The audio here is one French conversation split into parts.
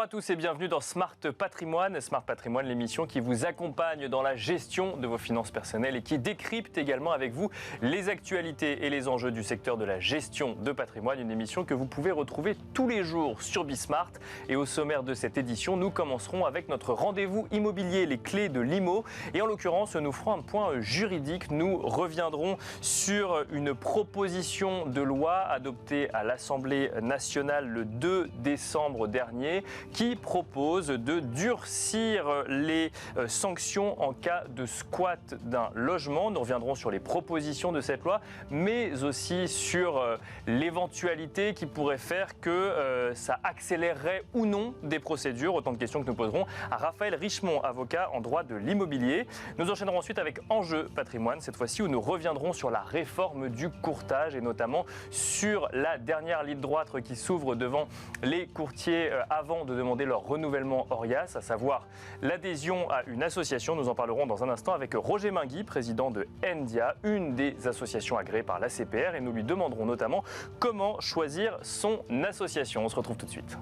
Bonjour à tous et bienvenue dans Smart Patrimoine. Smart Patrimoine, l'émission qui vous accompagne dans la gestion de vos finances personnelles et qui décrypte également avec vous les actualités et les enjeux du secteur de la gestion de patrimoine. Une émission que vous pouvez retrouver tous les jours sur Bismart. Et au sommaire de cette édition, nous commencerons avec notre rendez-vous immobilier, les clés de l'IMO. Et en l'occurrence, nous ferons un point juridique. Nous reviendrons sur une proposition de loi adoptée à l'Assemblée nationale le 2 décembre dernier, qui propose de durcir les sanctions en cas de squat d'un logement. Nous reviendrons sur les propositions de cette loi, mais aussi sur l'éventualité qui pourrait faire que ça accélérerait ou non des procédures. Autant de questions que nous poserons à Raphaël Richemont, avocat en droit de l'immobilier. Nous enchaînerons ensuite avec Enjeu Patrimoine, cette fois-ci où nous reviendrons sur la réforme du courtage et notamment sur la dernière ligne droite qui s'ouvre devant les courtiers avant de demander leur renouvellement ORIAS, à savoir l'adhésion à une association. Nous en parlerons dans un instant avec Roger Mingui, président de NDIA, une des associations agréées par l'ACPR, et nous lui demanderons notamment comment choisir son association. On se retrouve tout de suite.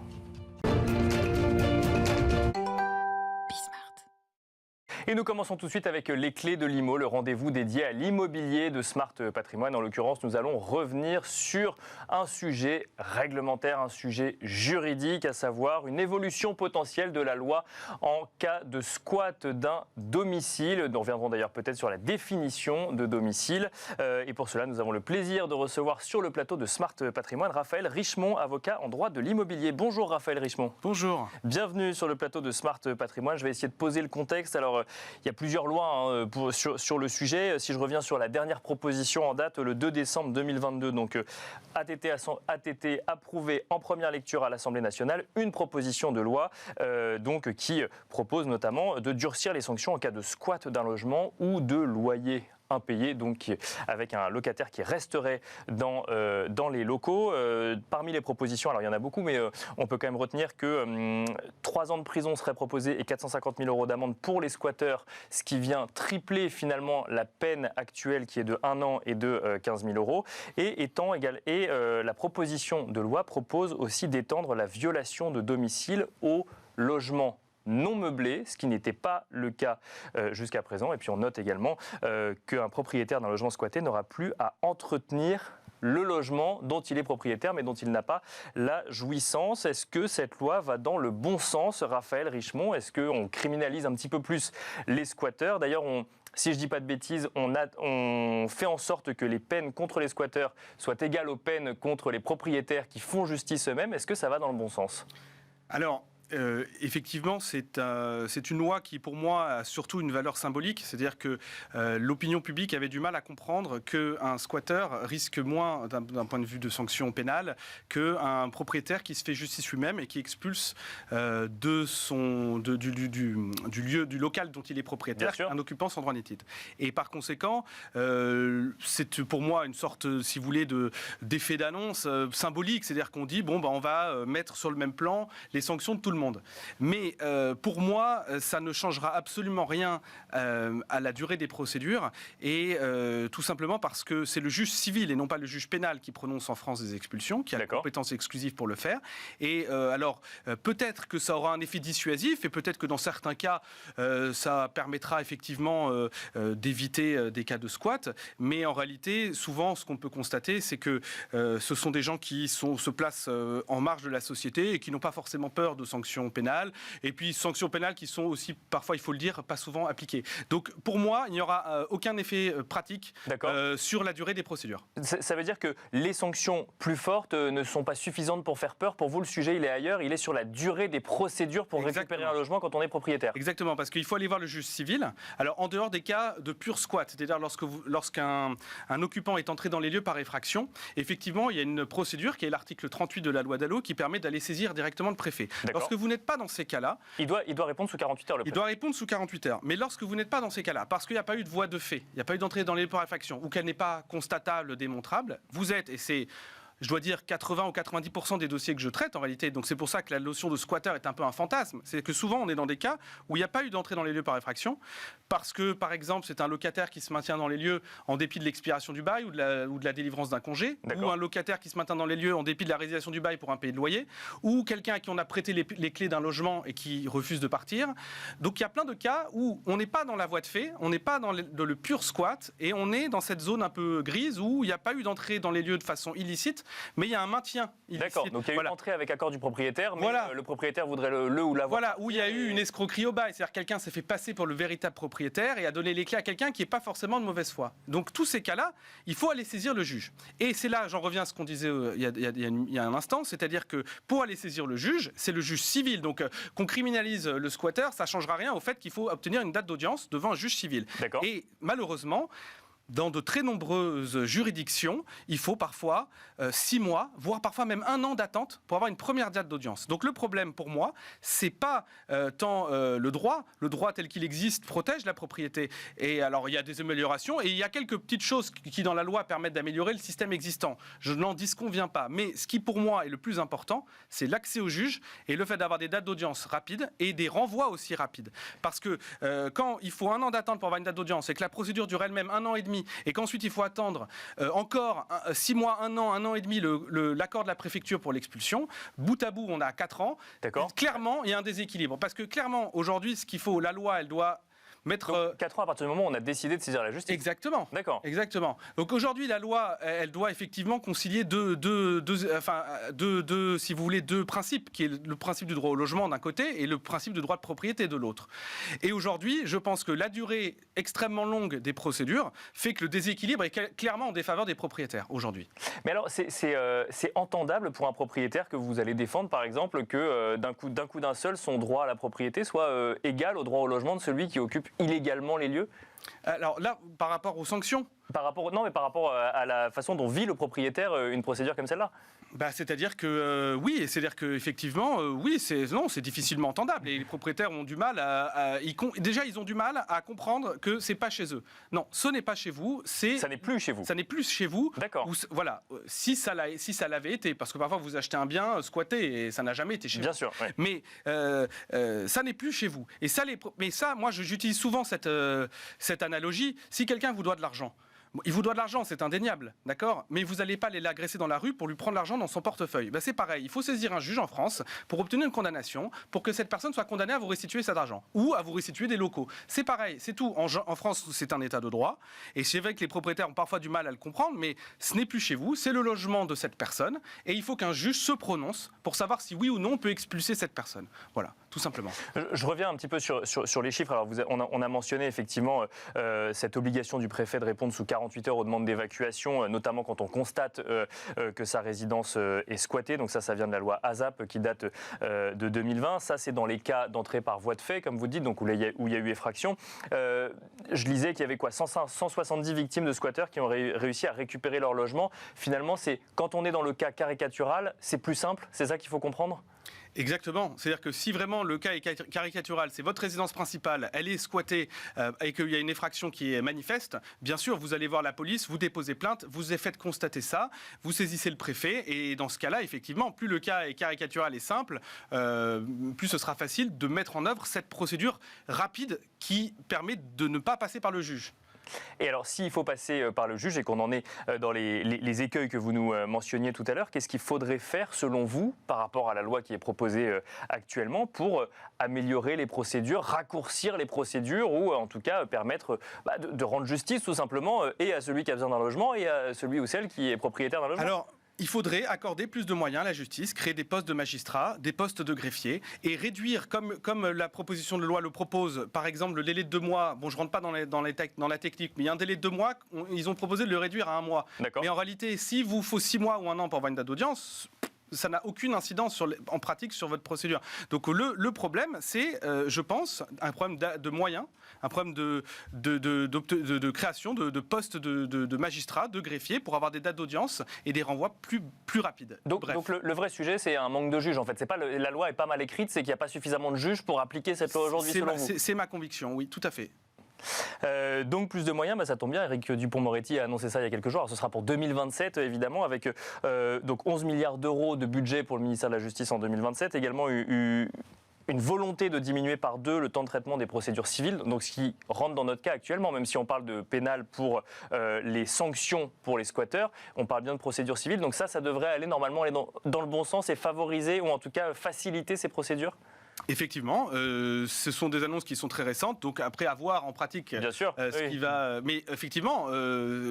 Et nous commençons tout de suite avec les clés de l'IMO, le rendez-vous dédié à l'immobilier de Smart Patrimoine. En l'occurrence, nous allons revenir sur un sujet réglementaire, un sujet juridique, à savoir une évolution potentielle de la loi en cas de squat d'un domicile. Nous reviendrons d'ailleurs peut-être sur la définition de domicile. Et pour cela, nous avons le plaisir de recevoir sur le plateau de Smart Patrimoine Raphaël Richemont, avocat en droit de l'immobilier. Bonjour Raphaël Richemont. Bonjour. Bienvenue sur le plateau de Smart Patrimoine. Je vais essayer de poser le contexte. Alors, il y a plusieurs lois sur le sujet. Si je reviens sur la dernière proposition en date, le 2 décembre 2022, donc ATT approuvé en première lecture à l'Assemblée nationale, une proposition de loi qui propose notamment de durcir les sanctions en cas de squat d'un logement ou de loyer impayé, donc avec un locataire qui resterait dans les locaux. Parmi les propositions, alors il y en a beaucoup, mais on peut quand même retenir que 3 ans de prison seraient proposés et 450 000 € d'amende pour les squatteurs, ce qui vient tripler finalement la peine actuelle qui est de 1 an et de 15 000 €. Et la proposition de loi propose aussi d'étendre la violation de domicile au logement non meublé, ce qui n'était pas le cas jusqu'à présent. Et puis on note également qu'un propriétaire d'un logement squatté n'aura plus à entretenir le logement dont il est propriétaire, mais dont il n'a pas la jouissance. Est-ce que cette loi va dans le bon sens, Raphaël Richemont? Est-ce qu'on criminalise un petit peu plus les squatteurs? D'ailleurs, si je ne dis pas de bêtises, on fait en sorte que les peines contre les squatteurs soient égales aux peines contre les propriétaires qui font justice eux-mêmes. Est-ce que ça va dans le bon sens? Alors, effectivement, c'est une loi qui, pour moi, a surtout une valeur symbolique. C'est-à-dire que l'opinion publique avait du mal à comprendre qu'un squatteur risque moins, d'un point de vue de sanction pénale, qu'un propriétaire qui se fait justice lui-même et qui expulse du local dont il est propriétaire un occupant sans droit ni titre. Et par conséquent, c'est pour moi une sorte, si vous voulez, d'effet d'annonce symbolique. C'est-à-dire qu'on dit, on va mettre sur le même plan les sanctions de tout le monde. Mais pour moi, ça ne changera absolument rien à la durée des procédures, et tout simplement parce que c'est le juge civil et non pas le juge pénal qui prononce en France des expulsions, qui a la compétence exclusive pour le faire. Et alors, peut-être que ça aura un effet dissuasif, et peut-être que dans certains cas, ça permettra effectivement d'éviter des cas de squat. Mais en réalité, souvent, ce qu'on peut constater, c'est que ce sont des gens qui se placent en marge de la société et qui n'ont pas forcément peur de sanctions pénales, et puis sanctions pénales qui sont aussi, parfois il faut le dire, pas souvent appliquées. Donc pour moi, il n'y aura aucun effet pratique sur la durée des procédures. Ça veut dire que les sanctions plus fortes ne sont pas suffisantes pour faire peur. Pour vous, le sujet, il est ailleurs, il est sur la durée des procédures pour récupérer un logement quand on est propriétaire. Exactement, parce qu'il faut aller voir le juge civil. Alors en dehors des cas de pur squat, c'est-à-dire lorsqu'un occupant est entré dans les lieux par effraction, effectivement, il y a une procédure qui est l'article 38 de la loi Dalo qui permet d'aller saisir directement le préfet. Lorsque vous n'êtes pas dans ces cas-là... Il doit répondre sous 48 heures, le préfet. Il doit répondre sous 48 heures. Mais lorsque vous n'êtes pas dans ces cas-là, parce qu'il n'y a pas eu de voie de fait, il n'y a pas eu d'entrée dans les lieux par effraction, ou qu'elle n'est pas constatable, démontrable, vous êtes, et c'est je dois dire 80 ou 90% des dossiers que je traite en réalité. Donc c'est pour ça que la notion de squatter est un peu un fantasme. C'est que souvent on est dans des cas où il n'y a pas eu d'entrée dans les lieux par effraction, parce que par exemple c'est un locataire qui se maintient dans les lieux en dépit de l'expiration du bail ou de la délivrance d'un congé, ou un locataire qui se maintient dans les lieux en dépit de la résiliation du bail pour impayé de loyer, ou quelqu'un à qui on a prêté les clés d'un logement et qui refuse de partir. Donc il y a plein de cas où on n'est pas dans la voie de fait, on n'est pas dans le pur squat, et on est dans cette zone un peu grise où il n'y a pas eu d'entrée dans les lieux de façon illicite, mais il y a un maintien illicite. D'accord, donc il y a eu une entrée avec accord du propriétaire, mais le propriétaire voudrait le ou la voir. Voilà, où il y a eu une escroquerie au bail, c'est-à-dire quelqu'un s'est fait passer pour le véritable propriétaire et a donné les clés à quelqu'un qui n'est pas forcément de mauvaise foi. Donc tous ces cas-là, il faut aller saisir le juge. Et c'est là, j'en reviens à ce qu'on disait il y a un instant, c'est-à-dire que pour aller saisir le juge, c'est le juge civil. Donc qu'on criminalise le squatter, ça ne changera rien au fait qu'il faut obtenir une date d'audience devant un juge civil. D'accord. Et malheureusement, dans de très nombreuses juridictions, il faut parfois 6 mois, voire parfois même 1 an d'attente pour avoir une première date d'audience. Donc le problème pour moi, c'est pas tant le droit tel qu'il existe protège la propriété. Et alors il y a des améliorations et il y a quelques petites choses qui dans la loi permettent d'améliorer le système existant. Je n'en disconviens pas. Mais ce qui pour moi est le plus important, c'est l'accès au juge et le fait d'avoir des dates d'audience rapides et des renvois aussi rapides. Parce que quand il faut 1 an d'attente pour avoir une date d'audience et que la procédure dure elle-même 1 an et demi, et qu'ensuite il faut attendre encore 6 mois, 1 an et demi l'accord de la préfecture pour l'expulsion, bout à bout on a 4 ans. D'accord. Clairement il y a un déséquilibre, parce que clairement aujourd'hui ce qu'il faut, la loi elle doit mettre... Donc, 4 ans à partir du moment où on a décidé de saisir la justice. Exactement. D'accord. Exactement. Donc aujourd'hui, la loi, elle doit effectivement concilier deux, si vous voulez, deux principes, qui est le principe du droit au logement d'un côté et le principe du droit de propriété de l'autre. Et aujourd'hui, je pense que la durée extrêmement longue des procédures fait que le déséquilibre est clairement en défaveur des propriétaires aujourd'hui. Mais alors, c'est entendable pour un propriétaire que vous allez défendre, par exemple, que d'un coup d'un seul, son droit à la propriété soit égal au droit au logement de celui qui occupe illégalement les lieux? Alors là, par rapport aux sanctions, par rapport à la façon dont vit le propriétaire une procédure comme celle-là. C'est-à-dire que oui, c'est-à-dire que effectivement, oui, c'est difficilement entendable. Et les propriétaires ont du mal déjà ils ont du mal à comprendre que c'est pas chez eux. Non, ce n'est pas chez vous. Ça n'est plus chez vous. Ça n'est plus chez vous. D'accord. Voilà, si ça l'avait été, parce que parfois vous achetez un bien squatté et ça n'a jamais été chez vous. Bien sûr. Ouais. Mais ça n'est plus chez vous. Et ça, moi, j'utilise souvent cette analogie. Si quelqu'un vous doit de l'argent. Il vous doit de l'argent, c'est indéniable, d'accord? Mais vous n'allez pas aller l'agresser dans la rue pour lui prendre l'argent dans son portefeuille. C'est pareil, il faut saisir un juge en France pour obtenir une condamnation, pour que cette personne soit condamnée à vous restituer cet argent, ou à vous restituer des locaux. C'est pareil, c'est tout. En France, c'est un état de droit, et c'est vrai que les propriétaires ont parfois du mal à le comprendre, mais ce n'est plus chez vous, c'est le logement de cette personne, et il faut qu'un juge se prononce pour savoir si oui ou non on peut expulser cette personne. Voilà, tout simplement. Je reviens un petit peu sur les chiffres. Alors on a mentionné effectivement cette obligation du préfet de répondre sous 48 heures aux demandes d'évacuation, notamment quand on constate que sa résidence est squattée. Donc ça vient de la loi ASAP qui date de 2020. Ça, c'est dans les cas d'entrée par voie de fait, comme vous dites, donc où il y a eu effraction. Je lisais qu'il y avait 170 victimes de squatteurs qui ont réussi à récupérer leur logement. Finalement, quand on est dans le cas caricatural, c'est plus simple. C'est ça qu'il faut comprendre ? Exactement. C'est-à-dire que si vraiment le cas est caricatural, c'est votre résidence principale, elle est squattée et qu'il y a une effraction qui est manifeste, bien sûr, vous allez voir la police, vous déposez plainte, vous faites constater ça, vous saisissez le préfet et dans ce cas-là, effectivement, plus le cas est caricatural et simple, plus ce sera facile de mettre en œuvre cette procédure rapide qui permet de ne pas passer par le juge. Et alors, s'il faut passer par le juge et qu'on en est dans les écueils que vous nous mentionniez tout à l'heure, qu'est-ce qu'il faudrait faire, selon vous, par rapport à la loi qui est proposée actuellement, pour améliorer les procédures, raccourcir les procédures ou, en tout cas, permettre de rendre justice, tout simplement, et à celui qui a besoin d'un logement et à celui ou celle qui est propriétaire d'un logement? Il faudrait accorder plus de moyens à la justice, créer des postes de magistrats, des postes de greffiers et réduire, comme la proposition de loi le propose, par exemple le délai de 2 mois. Bon, je ne rentre pas dans la technique, mais il y a un délai de 2 mois, ils ont proposé de le réduire à 1 mois. D'accord. Mais en réalité, s'il vous faut 6 mois ou 1 an pour avoir une date d'audience, ça n'a aucune incidence en pratique sur votre procédure. Donc le problème, c'est, je pense, un problème de moyens, un problème de création de postes de magistrats, de greffiers, pour avoir des dates d'audience et des renvois plus rapides. Donc le vrai sujet, c'est un manque de juges, en fait. C'est pas la loi est pas mal écrite, c'est qu'il n'y a pas suffisamment de juges pour appliquer cette loi aujourd'hui, selon vous. C'est ma conviction, oui, tout à fait. Donc plus de moyens, ça tombe bien. Éric Dupond-Moretti a annoncé ça il y a quelques jours. Alors, ce sera pour 2027 évidemment, avec donc 11 milliards d'euros de budget pour le ministère de la Justice en 2027. Également une volonté de diminuer par 2 le temps de traitement des procédures civiles, donc ce qui rentre dans notre cas actuellement, même si on parle de pénal pour les sanctions pour les squatteurs, on parle bien de procédures civiles. Donc ça devrait aller normalement dans le bon sens et favoriser ou en tout cas faciliter ces procédures. Effectivement, ce sont des annonces qui sont très récentes, donc après à voir en pratique Bien sûr, ce qui va. Mais effectivement,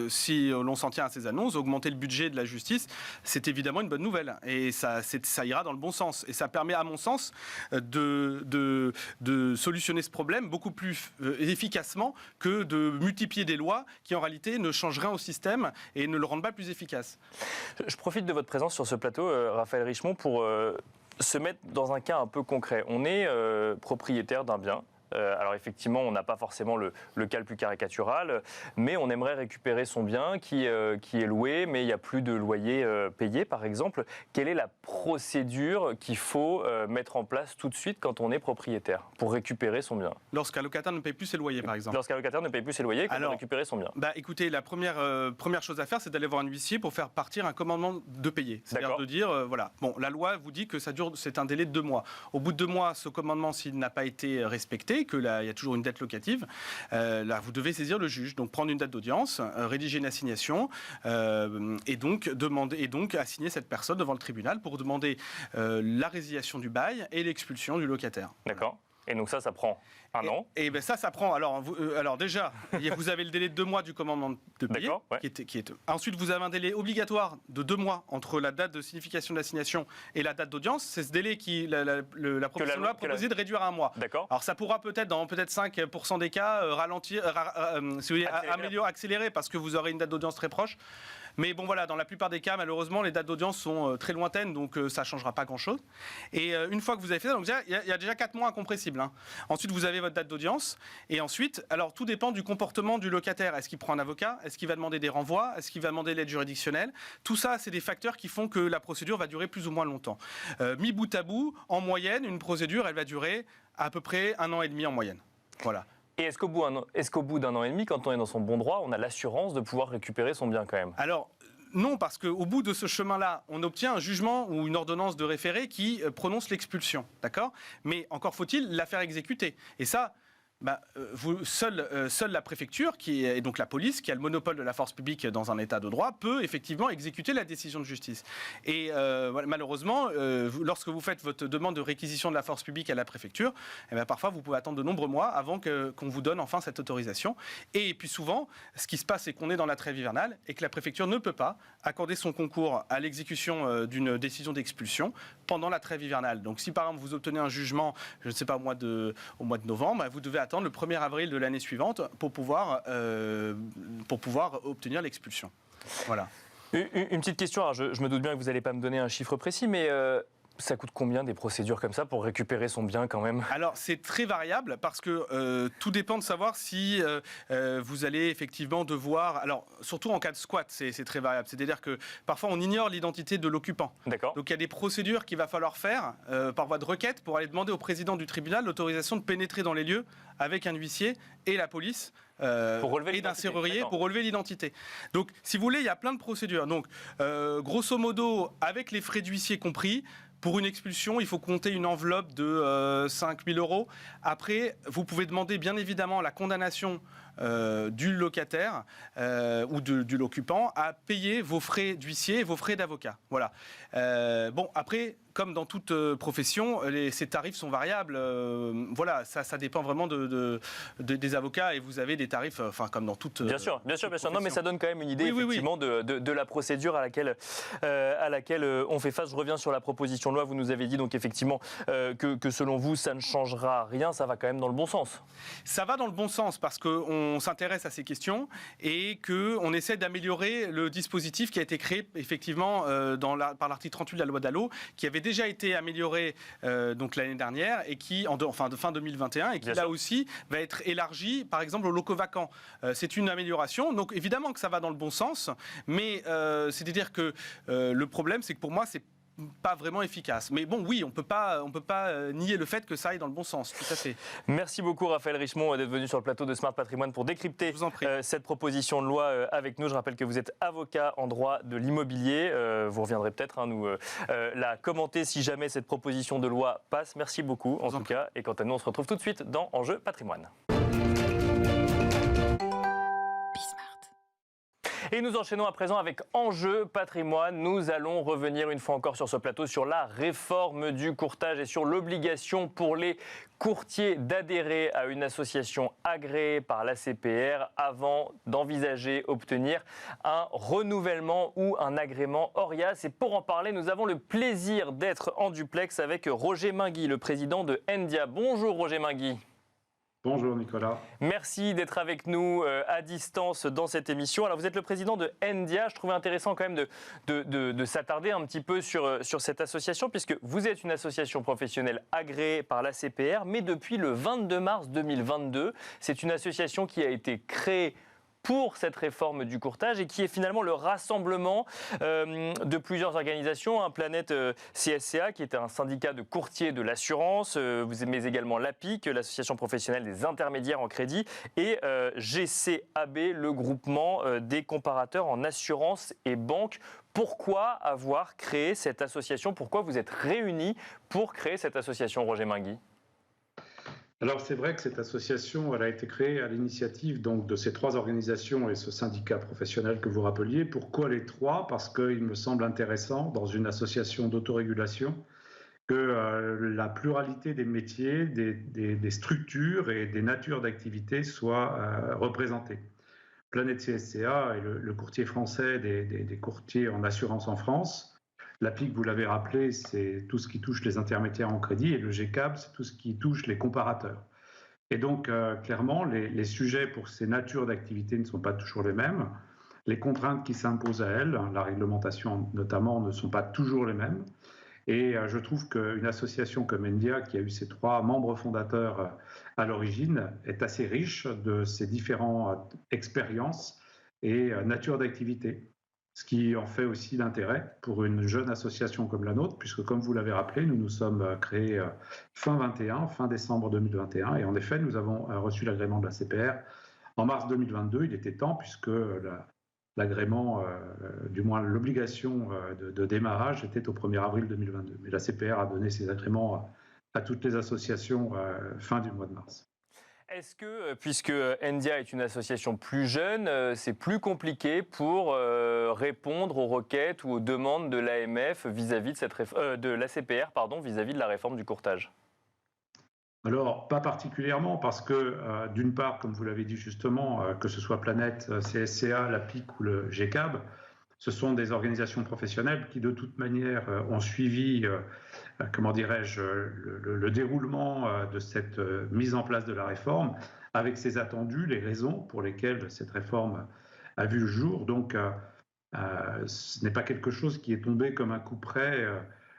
si l'on s'en tient à ces annonces, augmenter le budget de la justice, c'est évidemment une bonne nouvelle et ça ira dans le bon sens. Et ça permet, à mon sens, de solutionner ce problème beaucoup plus efficacement que de multiplier des lois qui en réalité ne changent rien au système et ne le rendent pas plus efficace. Je profite de votre présence sur ce plateau, Raphaël Richemont, pour se mettre dans un cas un peu concret. On est propriétaire d'un bien. Alors effectivement, on n'a pas forcément le cas le plus caricatural, mais on aimerait récupérer son bien qui est loué, mais il n'y a plus de loyer payé, par exemple. Quelle est la procédure qu'il faut mettre en place tout de suite quand on est propriétaire pour récupérer son bien? Lorsqu'un locataire ne paye plus ses loyers, par exemple. Lorsqu'un locataire ne paye plus ses loyers, comment récupérer son bien? Écoutez, la première chose à faire, c'est d'aller voir un huissier pour faire partir un commandement de payer. C'est-à-dire de dire, voilà, bon, la loi vous dit que c'est un délai de 2 mois. Au bout de 2 mois, ce commandement, s'il n'a pas été respecté, que là, il y a toujours une dette locative, là, vous devez saisir le juge. Donc, prendre une date d'audience, rédiger une assignation et donc assigner cette personne devant le tribunal pour demander la résiliation du bail et l'expulsion du locataire. D'accord. Et donc ça prend un an. Et ben ça prend. Alors déjà, vous avez le délai de 2 mois du commandement de payer. Ouais. Ensuite, vous avez un délai obligatoire de 2 mois entre la date de signification de l'assignation et la date d'audience. C'est ce délai qui la proposition de loi a proposé de réduire à 1 mois. D'accord. Alors ça pourra peut-être, dans 5% des cas, ralentir, si vous voulez, accélérer parce que vous aurez une date d'audience très proche. Mais bon voilà, dans la plupart des cas, malheureusement, les dates d'audience sont très lointaines, donc ça ne changera pas grand-chose. Et une fois que vous avez fait ça, donc il y a déjà 4 mois incompressibles. Hein. Ensuite, vous avez votre date d'audience. Et ensuite, alors tout dépend du comportement du locataire. Est-ce qu'il prend un avocat? Est-ce qu'il va demander des renvois? Est-ce qu'il va demander l'aide juridictionnelle? Tout ça, c'est des facteurs qui font que la procédure va durer plus ou moins longtemps. Mis bout à bout, en moyenne, une procédure, elle va durer à peu près 1 an et demi en moyenne. Voilà. Et est-ce qu'au bout d'un an et demi, quand on est dans son bon droit, on a l'assurance de pouvoir récupérer son bien quand même? Alors, non, parce qu'au bout de ce chemin-là, on obtient un jugement ou une ordonnance de référé qui prononce l'expulsion. D'accord? Mais encore faut-il la faire exécuter. Et ça... seule la préfecture, et donc la police, qui a le monopole de la force publique dans un état de droit, peut effectivement exécuter la décision de justice. Et malheureusement, lorsque vous faites votre demande de réquisition de la force publique à la préfecture, parfois vous pouvez attendre de nombreux mois avant qu'on vous donne enfin cette autorisation. Et puis souvent, ce qui se passe, c'est qu'on est dans la trêve hivernale et que la préfecture ne peut pas accorder son concours à l'exécution d'une décision d'expulsion pendant la trêve hivernale. Donc si par exemple vous obtenez un jugement, je ne sais pas, au mois de novembre, vous devez attendre le 1er avril de l'année suivante pour pouvoir obtenir l'expulsion. Voilà. Une petite question, alors je me doute bien que vous n'allez pas me donner un chiffre précis, mais ça coûte combien des procédures comme ça pour récupérer son bien quand même? Alors c'est très variable parce que tout dépend de savoir si vous allez effectivement devoir... Alors surtout en cas de squat, c'est très variable. C'est-à-dire que parfois on ignore l'identité de l'occupant. D'accord. Donc il y a des procédures qu'il va falloir faire par voie de requête pour aller demander au président du tribunal l'autorisation de pénétrer dans les lieux avec un huissier et la police. Et d'un serrurier pour relever l'identité. Donc, si vous voulez, il y a plein de procédures. Donc, grosso modo, avec les frais d'huissier compris, pour une expulsion, il faut compter une enveloppe de 5 000 €. Après, vous pouvez demander, bien évidemment, la condamnation du locataire ou du l'occupant à payer vos frais d'huissier et vos frais d'avocat. Voilà. Après, comme dans toute profession, ces tarifs sont variables. Voilà, ça dépend vraiment des avocats et vous avez des tarifs, comme dans toute. Bien sûr. Non, mais ça donne quand même une idée effectivement de la procédure à laquelle on fait face. Je reviens sur la proposition de loi. Vous nous avez dit donc effectivement que selon vous, ça ne changera rien. Ça va quand même dans le bon sens. Ça va dans le bon sens parce qu'on s'intéresse à ces questions et qu'on essaie d'améliorer le dispositif qui a été créé effectivement par l'article 38 de la loi DALO, qui avait déjà été amélioré donc l'année dernière et qui, de fin 2021, et qui là aussi va être élargi, par exemple, aux locaux vacants. C'est une amélioration, donc évidemment que ça va dans le bon sens, mais c'est-à-dire que le problème, c'est que pour moi, c'est pas vraiment efficace. Mais bon, oui, on peut pas nier le fait que ça aille dans le bon sens, tout à fait. Merci beaucoup Raphaël Richemont d'être venu sur le plateau de Smart Patrimoine pour décrypter cette proposition de loi avec nous. Je rappelle que vous êtes avocat en droit de l'immobilier. Vous reviendrez peut-être nous la commenter si jamais cette proposition de loi passe. Merci beaucoup en tout cas. Et quant à nous, on se retrouve tout de suite dans Enjeu Patrimoine. Et nous enchaînons à présent avec Enjeu Patrimoine. Nous allons revenir une fois encore sur ce plateau sur la réforme du courtage et sur l'obligation pour les courtiers d'adhérer à une association agréée par l'ACPR avant d'envisager obtenir un renouvellement ou un agrément ORIAS. Et pour en parler, nous avons le plaisir d'être en duplex avec Roger Mainguy, le président de Endia. Bonjour Roger Mainguy. Bonjour Nicolas. Merci d'être avec nous à distance dans cette émission. Alors vous êtes le président de Endia. Je trouvais intéressant quand même de s'attarder un petit peu sur cette association puisque vous êtes une association professionnelle agréée par l'ACPR, mais depuis le 22 mars 2022, c'est une association qui a été créée pour cette réforme du courtage et qui est finalement le rassemblement de plusieurs organisations, Planète CSCA qui est un syndicat de courtiers de l'assurance, mais également l'APIC, l'association professionnelle des intermédiaires en crédit, et GCAB, le groupement des comparateurs en assurance et banque. Pourquoi avoir créé cette association? Pourquoi vous êtes réunis pour créer cette association, Roger Mainguy? Alors c'est vrai que cette association, elle a été créée à l'initiative donc de ces trois organisations et ce syndicat professionnel que vous rappeliez. Pourquoi les trois? Parce qu'il me semble intéressant dans une association d'autorégulation que la pluralité des métiers, des structures et des natures d'activité soit représentée. Planète CSCA est le courtier français des courtiers en assurance en France. L'APIC, vous l'avez rappelé, c'est tout ce qui touche les intermédiaires en crédit et le GCAB, c'est tout ce qui touche les comparateurs. Et donc, clairement, les sujets pour ces natures d'activité ne sont pas toujours les mêmes. Les contraintes qui s'imposent à elles, la réglementation notamment, ne sont pas toujours les mêmes. Et je trouve qu'une association comme Endia, qui a eu ses trois membres fondateurs à l'origine, est assez riche de ces différentes expériences et natures d'activité. Ce qui en fait aussi l'intérêt pour une jeune association comme la nôtre, puisque comme vous l'avez rappelé, nous nous sommes créés fin décembre 2021, et en effet, nous avons reçu l'agrément de la CPR en mars 2022. Il était temps, puisque l'agrément, du moins l'obligation de démarrage était au 1er avril 2022. Mais la CPR a donné ses agréments à toutes les associations fin du mois de mars. Est-ce que, puisque Endia est une association plus jeune, c'est plus compliqué pour répondre aux requêtes ou aux demandes de l'AMF vis-à-vis de l'ACPR, vis-à-vis de la réforme du courtage? Alors, pas particulièrement, parce que, d'une part, comme vous l'avez dit justement, que ce soit Planète, CSCA, l'APIC ou le GCAB, ce sont des organisations professionnelles qui, de toute manière, ont suivi, le déroulement de cette mise en place de la réforme, avec ses attendus, les raisons pour lesquelles cette réforme a vu le jour. Donc, ce n'est pas quelque chose qui est tombé comme un coup près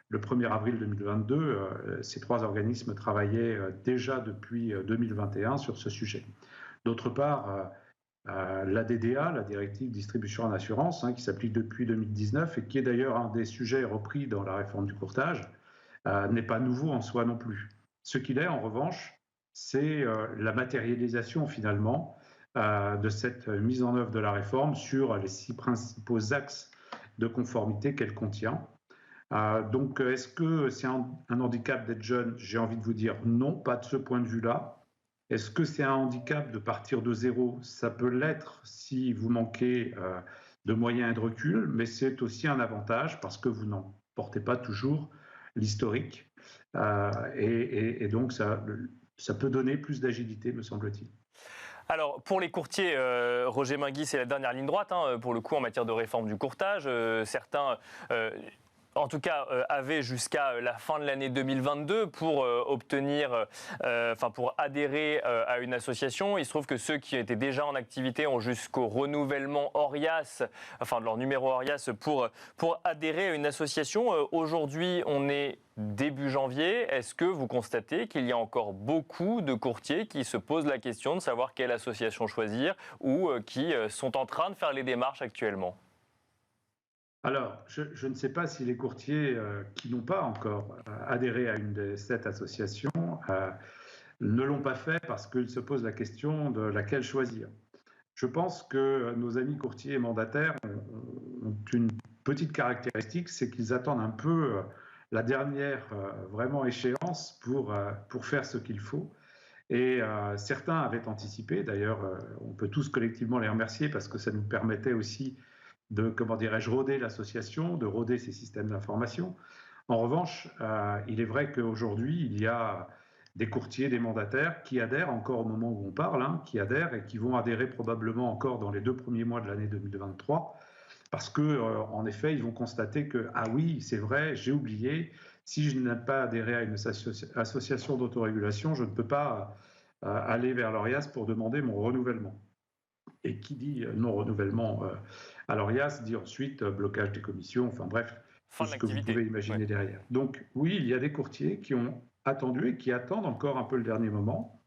le 1er avril 2022. Ces trois organismes travaillaient déjà depuis 2021 sur ce sujet. D'autre part, l'ADDA, la directive distribution en assurance, qui s'applique depuis 2019 et qui est d'ailleurs un des sujets repris dans la réforme du courtage, n'est pas nouveau en soi non plus. Ce qu'il est, en revanche, c'est la matérialisation finalement de cette mise en œuvre de la réforme sur les 6 principaux axes de conformité qu'elle contient. Donc, est-ce que c'est un handicap d'être jeune? J'ai envie de vous dire non, pas de ce point de vue-là. Est-ce que c'est un handicap de partir de zéro? Ça peut l'être si vous manquez de moyens et de recul, mais c'est aussi un avantage parce que vous n'en portez pas toujours l'historique. Et donc, ça peut donner plus d'agilité, me semble-t-il. Alors, pour les courtiers, Roger Mainguy, c'est la dernière ligne droite, pour le coup, en matière de réforme du courtage. Certains... en tout cas, avaient jusqu'à la fin de l'année 2022 pour pour adhérer à une association. Il se trouve que ceux qui étaient déjà en activité ont jusqu'au renouvellement ORIAS, de leur numéro ORIAS pour adhérer à une association. Aujourd'hui, on est début janvier. Est-ce que vous constatez qu'il y a encore beaucoup de courtiers qui se posent la question de savoir quelle association choisir ou qui sont en train de faire les démarches actuellement ? Alors, je ne sais pas si les courtiers qui n'ont pas encore adhéré à une de cette association ne l'ont pas fait parce qu'ils se posent la question de laquelle choisir. Je pense que nos amis courtiers et mandataires ont une petite caractéristique, c'est qu'ils attendent un peu la dernière vraiment échéance pour faire ce qu'il faut. Et certains avaient anticipé, d'ailleurs, on peut tous collectivement les remercier parce que ça nous permettait aussi de, comment dirais-je, rôder l'association, de rôder ses systèmes d'information. En revanche, il est vrai qu'aujourd'hui, il y a des courtiers, des mandataires qui adhèrent encore au moment où on parle, hein, qui adhèrent et qui vont adhérer probablement encore dans les 2 premiers mois de l'année 2023, parce que, en effet, ils vont constater que, ah oui, c'est vrai, j'ai oublié, si je n'ai pas adhéré à une association d'autorégulation, je ne peux pas aller vers l'ORIAS pour demander mon renouvellement. Et qui dit non-renouvellement à l'ORIAS dit ensuite blocage des commissions, enfin bref, tout ce que vous pouvez imaginer derrière. Donc oui, il y a des courtiers qui ont attendu et qui attendent encore un peu le dernier moment.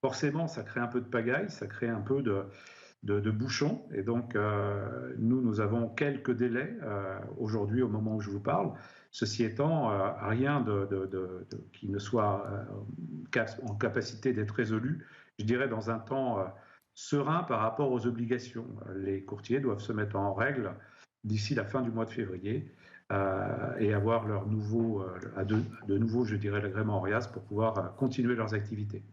Forcément, ça crée un peu de pagaille, ça crée un peu de bouchons. Et donc, nous avons quelques délais aujourd'hui au moment où je vous parle. Ceci étant, rien qui ne soit en capacité d'être résolu, je dirais, dans un temps serein par rapport aux obligations. Les courtiers doivent se mettre en règle d'ici la fin du mois de février et avoir leur de nouveau, je dirais, l'agrément ORIAS pour pouvoir continuer leurs activités.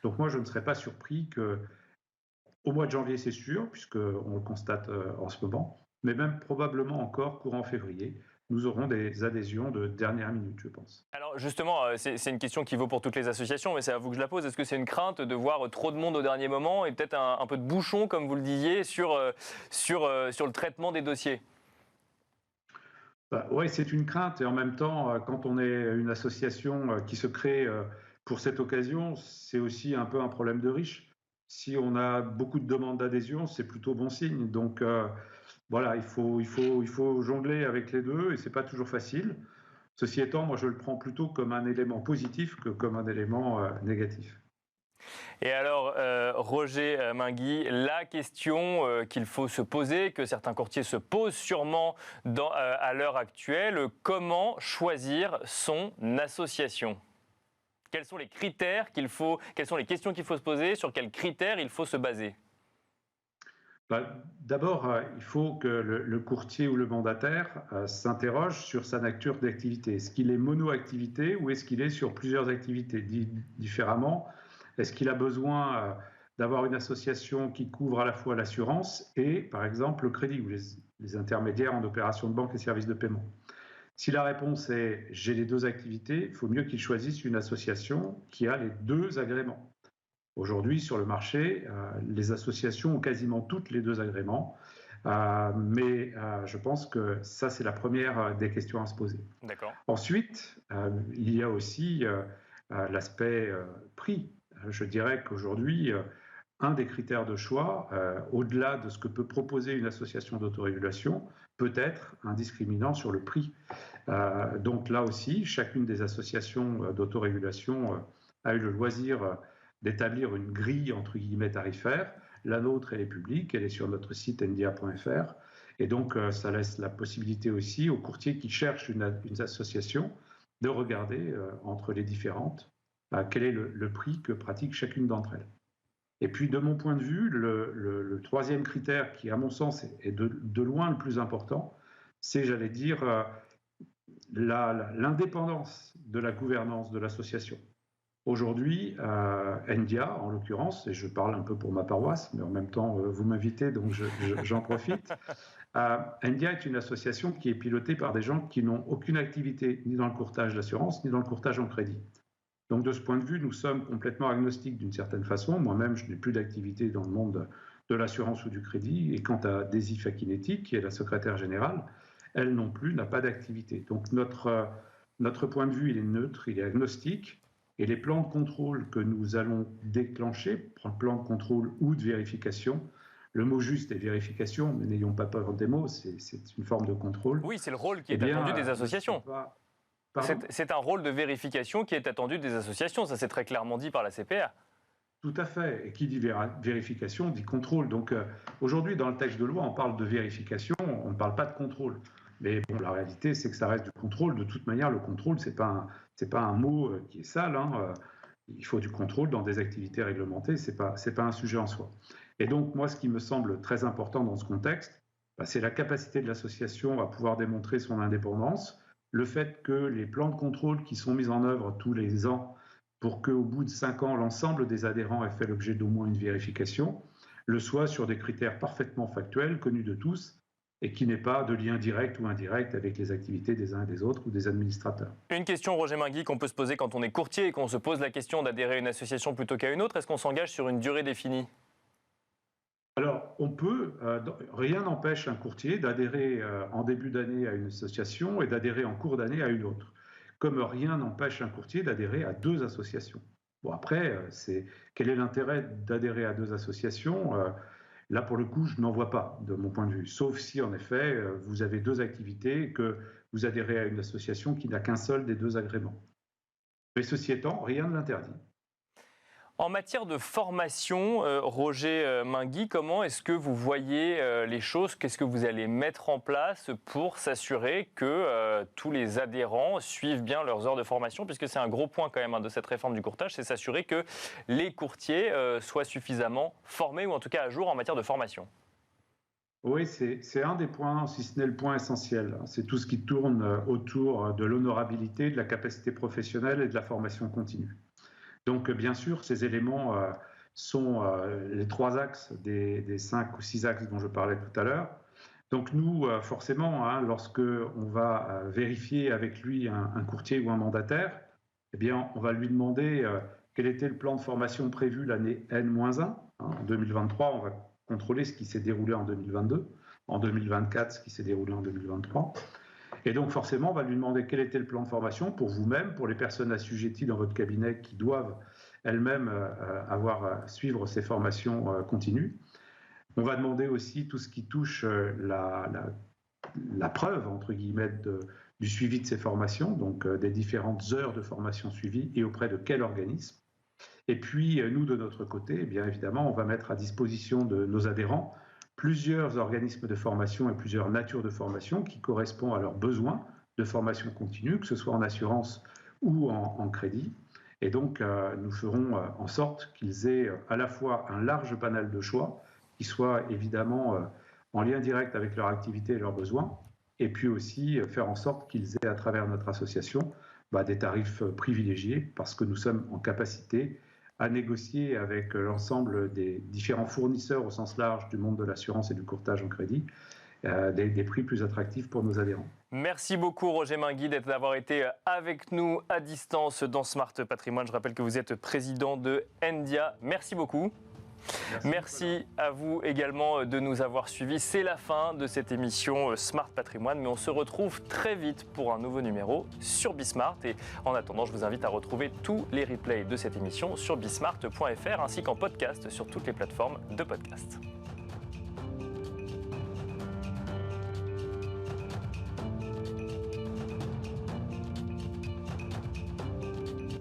Donc moi, je ne serais pas surpris qu'au mois de janvier, c'est sûr, puisqu'on le constate en ce moment, mais même probablement encore courant février, nous aurons des adhésions de dernière minute, je pense. Alors justement, c'est une question qui vaut pour toutes les associations, mais c'est à vous que je la pose. Est-ce que c'est une crainte de voir trop de monde au dernier moment et peut-être un peu de bouchon, comme vous le disiez, sur le traitement des dossiers ? Oui, c'est une crainte. Et en même temps, quand on est une association qui se crée pour cette occasion, c'est aussi un peu un problème de riche. Si on a beaucoup de demandes d'adhésion, c'est plutôt bon signe. Donc voilà, il faut jongler avec les deux et c'est pas toujours facile. Ceci étant, moi je le prends plutôt comme un élément positif que comme un élément négatif. Et alors, Roger Mainguy, la question qu'il faut se poser, que certains courtiers se posent sûrement à l'heure actuelle, comment choisir son association ? Quels sont les critères quelles sont les questions qu'il faut se poser, sur quels critères il faut se baser ? D'abord, il faut que le courtier ou le mandataire s'interroge sur sa nature d'activité. Est-ce qu'il est mono-activité ou est-ce qu'il est sur plusieurs activités différemment? Est-ce qu'il a besoin d'avoir une association qui couvre à la fois l'assurance et, par exemple, le crédit ou les intermédiaires en opération de banque et services de paiement? Si la réponse est « j'ai les deux activités », il faut mieux qu'il choisisse une association qui a les deux agréments. Aujourd'hui, sur le marché, les associations ont quasiment toutes les deux agréments, mais je pense que ça, c'est la première des questions à se poser. D'accord. Ensuite, il y a aussi l'aspect prix. Je dirais qu'aujourd'hui, un des critères de choix, au-delà de ce que peut proposer une association d'autorégulation, peut être un discriminant sur le prix. Donc là aussi, chacune des associations d'autorégulation a eu le loisir d'établir une grille entre guillemets tarifaire. La nôtre, elle est publique, elle est sur notre site ndia.fr. Et donc, ça laisse la possibilité aussi aux courtiers qui cherchent une association de regarder entre les différentes quel est le prix que pratique chacune d'entre elles. Et puis, de mon point de vue, le troisième critère qui, à mon sens, est de loin le plus important, c'est, j'allais dire, l'indépendance de la gouvernance de l'association. Aujourd'hui, NDIA, en l'occurrence, et je parle un peu pour ma paroisse, mais en même temps, vous m'invitez, donc j'en profite. NDIA est une association qui est pilotée par des gens qui n'ont aucune activité, ni dans le courtage d'assurance, ni dans le courtage en crédit. Donc, de ce point de vue, nous sommes complètement agnostiques d'une certaine façon. Moi-même, je n'ai plus d'activité dans le monde de l'assurance ou du crédit. Et quant à Daisy Fakinetti, qui est la secrétaire générale, elle non plus n'a pas d'activité. Donc, notre point de vue, il est neutre, il est agnostique. Et les plans de contrôle que nous allons déclencher, plan de contrôle ou de vérification, le mot juste est vérification, mais n'ayons pas peur des mots, c'est une forme de contrôle. Oui, c'est le rôle qui est attendu des associations. C'est un rôle de vérification qui est attendu des associations, ça c'est très clairement dit par la CPR. Tout à fait, et qui dit vérification dit contrôle. Donc aujourd'hui, dans le texte de loi, on parle de vérification, on ne parle pas de contrôle. Mais bon, la réalité, c'est que ça reste du contrôle. De toute manière, le contrôle, c'est pas un mot qui est sale. Il faut du contrôle dans des activités réglementées. C'est pas un sujet en soi. Et donc, moi, ce qui me semble très important dans ce contexte, c'est la capacité de l'association à pouvoir démontrer son indépendance, le fait que les plans de contrôle qui sont mis en œuvre tous les ans pour qu'au bout de 5 ans, l'ensemble des adhérents aient fait l'objet d'au moins une vérification, le soit sur des critères parfaitement factuels, connus de tous, et qui n'ait pas de lien direct ou indirect avec les activités des uns et des autres ou des administrateurs. Une question, Roger Mainguy, qu'on peut se poser quand on est courtier et qu'on se pose la question d'adhérer à une association plutôt qu'à une autre. Est-ce qu'on s'engage sur une durée définie ? Alors, on peut, rien n'empêche un courtier d'adhérer en début d'année à une association et d'adhérer en cours d'année à une autre, comme rien n'empêche un courtier d'adhérer à 2 associations. Bon, après, quel est l'intérêt d'adhérer à 2 associations ? Là, pour le coup, je n'en vois pas, de mon point de vue, sauf si, en effet, vous avez 2 activités et que vous adhérez à une association qui n'a qu'un seul des 2 agréments. Mais ceci étant, rien ne l'interdit. En matière de formation, Roger Mainguy, comment est-ce que vous voyez les choses ? Qu'est-ce que vous allez mettre en place pour s'assurer que tous les adhérents suivent bien leurs heures de formation ? Puisque c'est un gros point quand même de cette réforme du courtage, c'est s'assurer que les courtiers soient suffisamment formés ou en tout cas à jour en matière de formation. Oui, c'est un des points, si ce n'est le point essentiel. C'est tout ce qui tourne autour de l'honorabilité, de la capacité professionnelle et de la formation continue. Donc, bien sûr, ces éléments sont les 3 axes des 5 ou 6 axes dont je parlais tout à l'heure. Donc, nous, forcément, lorsque on va vérifier avec lui un courtier ou un mandataire, eh bien, on va lui demander quel était le plan de formation prévu l'année N-1. En 2023, on va contrôler ce qui s'est déroulé en 2022. En 2024, ce qui s'est déroulé en 2023. Et donc forcément, on va lui demander quel était le plan de formation pour vous-même, pour les personnes assujetties dans votre cabinet qui doivent elles-mêmes suivre ces formations continues. On va demander aussi tout ce qui touche la preuve, entre guillemets, du suivi de ces formations, donc des différentes heures de formation suivies et auprès de quel organisme. Et puis, nous, de notre côté, eh bien évidemment, on va mettre à disposition de nos adhérents plusieurs organismes de formation et plusieurs natures de formation qui correspondent à leurs besoins de formation continue, que ce soit en assurance ou en crédit. Et donc, nous ferons en sorte qu'ils aient à la fois un large panel de choix, qui soit évidemment en lien direct avec leur activité et leurs besoins, et puis aussi faire en sorte qu'ils aient à travers notre association des tarifs privilégiés, parce que nous sommes en capacité à négocier avec l'ensemble des différents fournisseurs au sens large du monde de l'assurance et du courtage en crédit, des prix plus attractifs pour nos adhérents. Merci beaucoup Roger Mainguy d'avoir été avec nous à distance dans Smart Patrimoine. Je rappelle que vous êtes président de Endia. Merci beaucoup. Merci à vous également de nous avoir suivis. C'est la fin de cette émission Smart Patrimoine, mais on se retrouve très vite pour un nouveau numéro sur Bismart. Et en attendant, je vous invite à retrouver tous les replays de cette émission sur bismart.fr ainsi qu'en podcast sur toutes les plateformes de podcast.